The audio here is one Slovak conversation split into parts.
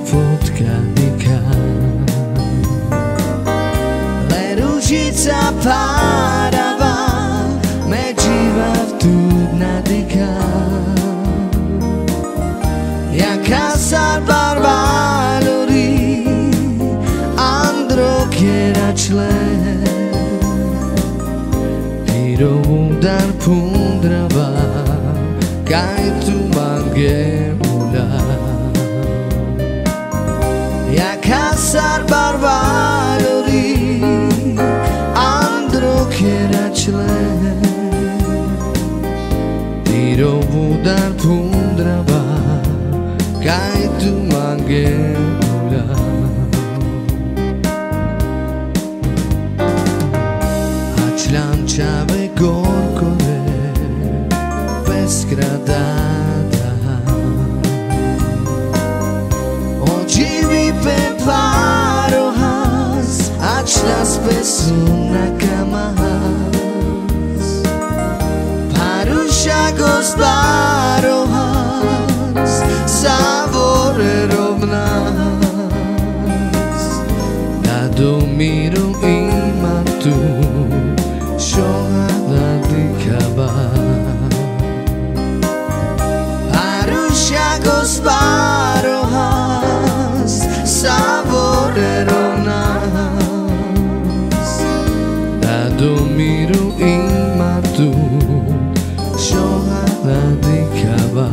potkaníka. Len ružica párava, medživa vtúd nadýka. Jaká sa barva ľudí, androk je račle. Týrovú dar pundrava, kaj tu mange mula. Jaká sa barva ľudí, androk je račle. Týrovú dar pundrava, kaj tu mange mula. A čľančavé gorkové bezkradada, oči vypeparohas, a člas pesu na kamahas. Paruša gosparohas, savore rovnas. Da do miru ima tu, šohada dikava. Paruša gosparohas, savore rovnas. Da do miru ima tu, šohada dikava.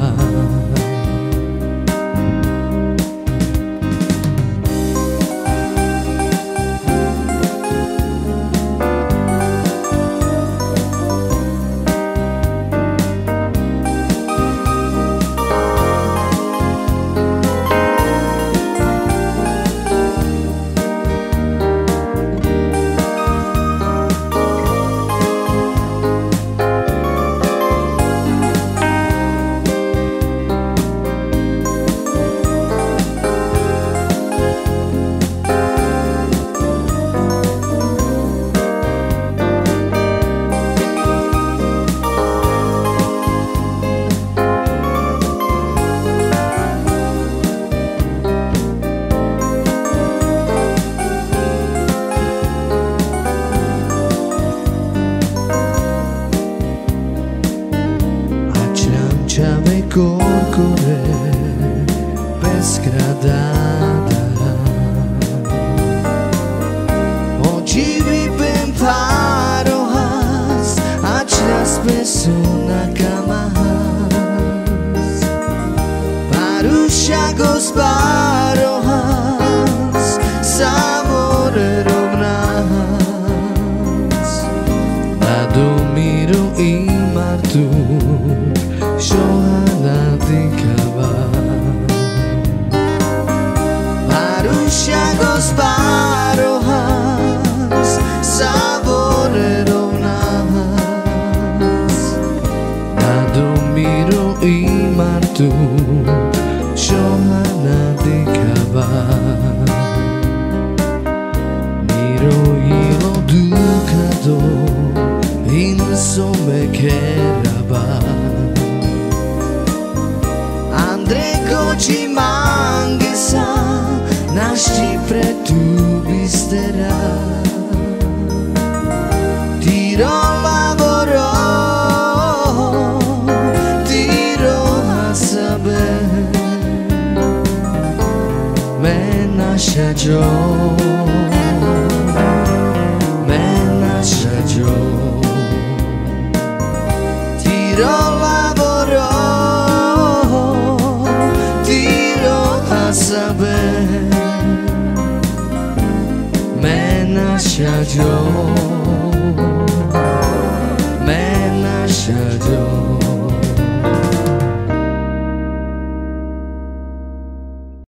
Čave gorkore bezkradada, oči vypemparohas, a čas pesu na kamahas. Paruša gosparohas, savore rovnas. Da do miru imar tu, šohada dikava. Paruša gosparohas, savore rovnas. Da do miru imar tu, šohada dikava. Miro ilo dukado, insome kerava. Andreko ci mangesa, našti pretu bistera. Tiro lavoro, tiro hasabe, me nasha jo, me nasha jo. Tiro lavoro, sabe, me nasha jo.